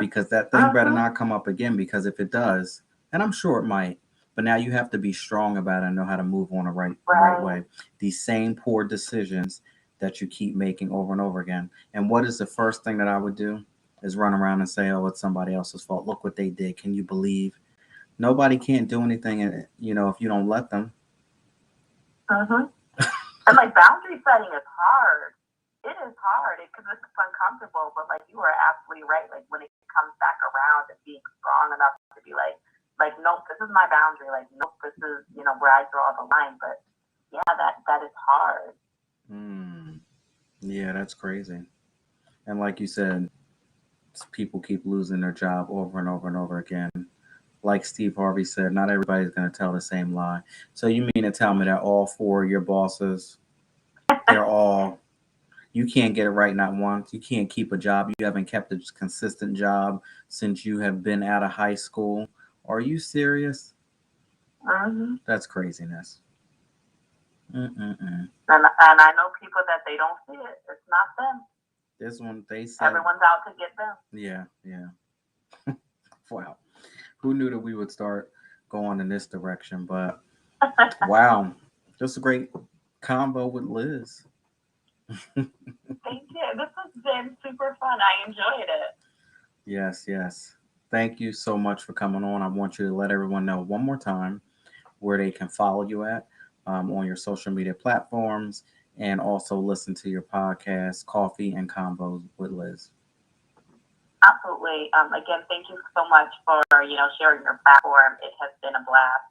[SPEAKER 1] Because that thing better not come up again, because if it does, and I'm sure it might, but now you have to be strong about it and know how to move on the right way. These same poor decisions that you keep making over and over again. And what is the first thing that I would do? Is run around and say, oh, it's somebody else's fault. Look what they did. Can you believe? Nobody can't do anything, you know, if you don't let them.
[SPEAKER 2] And like boundary setting is hard. It is hard because it's uncomfortable. But like you are absolutely right. Like when it comes back around and being strong enough to be like, nope, this is my boundary. Like, nope, this is, you know, where I draw the line. But yeah, that is hard.
[SPEAKER 1] Yeah, that's crazy. And like you said, people keep losing their job over and over and over again. Like Steve Harvey said, not everybody's going to tell the same lie. So you mean to tell me that all four of your bosses, they're all, you can't get it right not once. You can't keep a job. You haven't kept a consistent job since you have been out of high school. Are you serious? That's craziness.
[SPEAKER 2] And I know people that they don't see it. It's not them.
[SPEAKER 1] This one, they said.
[SPEAKER 2] Everyone's out to get them.
[SPEAKER 1] Yeah. Wow. Who knew that we would start going in this direction? But wow, just a great combo with Liz.
[SPEAKER 2] Thank you. This has been super fun. I enjoyed it.
[SPEAKER 1] Yes. Thank you so much for coming on. I want you to let everyone know one more time where they can follow you at on your social media platforms, and also listen to your podcast, Coffee and Combos with Liz.
[SPEAKER 2] Absolutely. Again, thank you so much for, you know, sharing your platform. It has been a blast.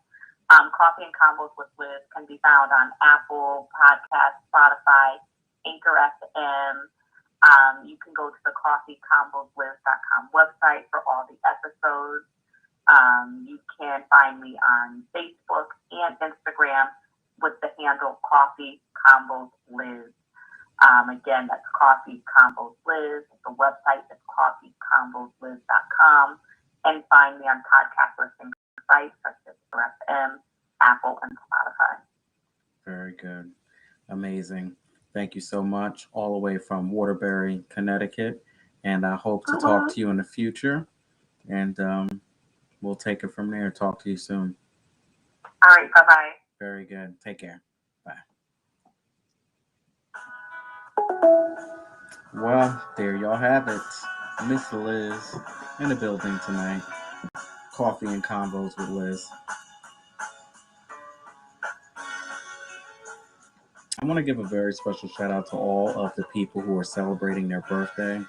[SPEAKER 2] Coffee and Combos with Liz can be found on Apple Podcasts, Spotify, Anchor FM. You can go to the coffeecombosliz.com website for all the episodes. You can find me on Facebook and Instagram with the handle Coffee Combos Liz. Again, that's Coffee Combos Liz. The website is coffeecombosliz.com. And find me on podcast listening sites such as FM, Apple, and Spotify.
[SPEAKER 1] Very good. Amazing. Thank you so much. All the way from Waterbury, Connecticut. And I hope to talk to you in the future. And we'll take it from there. Talk to you soon.
[SPEAKER 2] All right. Bye-bye.
[SPEAKER 1] Very good. Take care. Bye. Well, there y'all have it. Miss Liz in the building tonight. Coffee and Combos with Liz. I want to give a very special shout out to all of the people who are celebrating their birthday.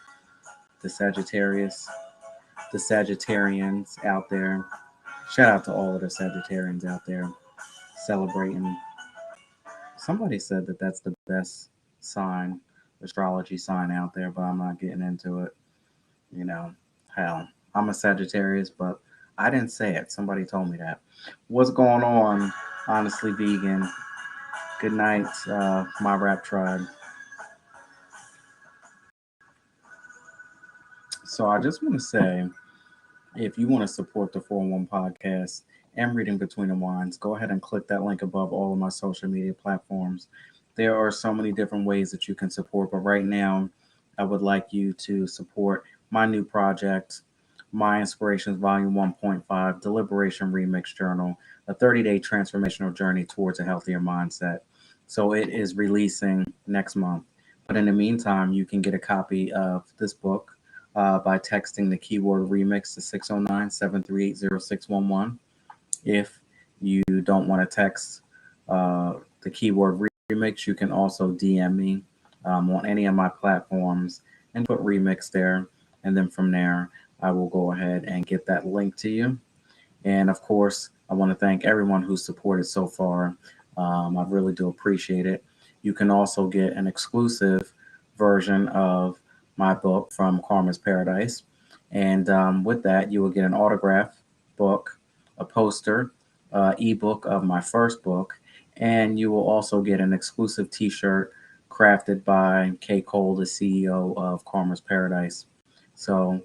[SPEAKER 1] The Sagittarius, the Sagittarians out there. Shout out to all of the Sagittarians out there celebrating. Somebody said that that's the best sign, astrology sign out there, but I'm not getting into it. You know, hell, I'm a Sagittarius, but I didn't say it. Somebody told me that. What's going on, Honestly Vegan? Good night, my rap tribe. So I just want to say, if you want to support the 411 podcast and Reading Between the Lines, go ahead and click that link above all of my social media platforms. There are so many different ways that you can support, but right now, I would like you to support my new project, My Inspirations Volume 1.5, Deliberation Remix Journal, a 30-day transformational journey towards a healthier mindset. So it is releasing next month. But in the meantime, you can get a copy of this book by texting the keyword remix to 609-738-0611. If you don't want to text the keyword remix, you can also DM me on any of my platforms and put remix there. And then from there, I will go ahead and get that link to you. And of course, I want to thank everyone who's supported so far. I really do appreciate it. You can also get an exclusive version of my book from Karma's Paradise. And with that, you will get an autograph book, a poster, ebook of my first book, and you will also get an exclusive T-shirt crafted by Kay Cole, the CEO of Karma's Paradise. So,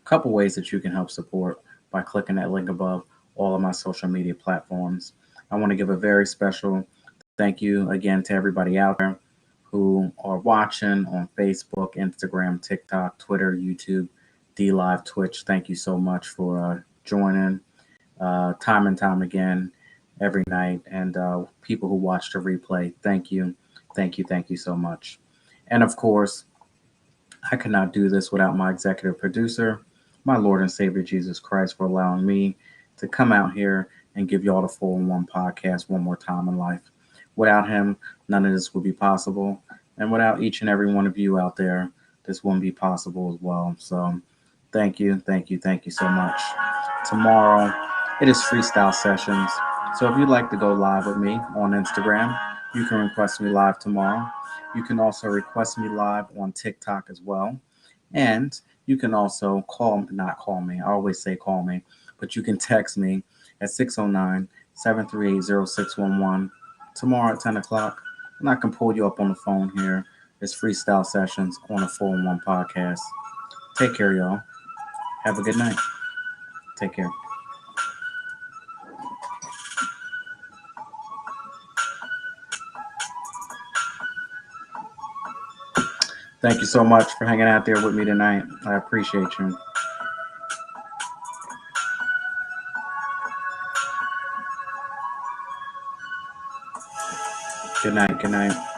[SPEAKER 1] a couple ways that you can help support by clicking that link above all of my social media platforms. I want to give a very special thank you again to everybody out there who are watching on Facebook, Instagram, TikTok, Twitter, YouTube, D Live, Twitch. Thank you so much for joining time and time again every night. And people who watch the replay, thank you. Thank you. Thank you so much. And of course, I could not do this without my executive producer, my Lord and Savior Jesus Christ, for allowing me to come out here and give y'all the 411 podcast one more time in life. Without him, none of this would be possible. And without each and every one of you out there, this wouldn't be possible as well. So thank you, thank you, thank you so much. Tomorrow, it is freestyle sessions. So if you'd like to go live with me on Instagram, you can request me live tomorrow. You can also request me live on TikTok as well. And you can also not call me, I always say call me, but you can text me at 609-738-0611 tomorrow at 10 o'clock. And I can pull you up on the phone here. It's freestyle sessions on the 411 podcast. Take care, y'all. Have a good night. Take care. Thank you so much for hanging out there with me tonight. I appreciate you. Good night. Good night.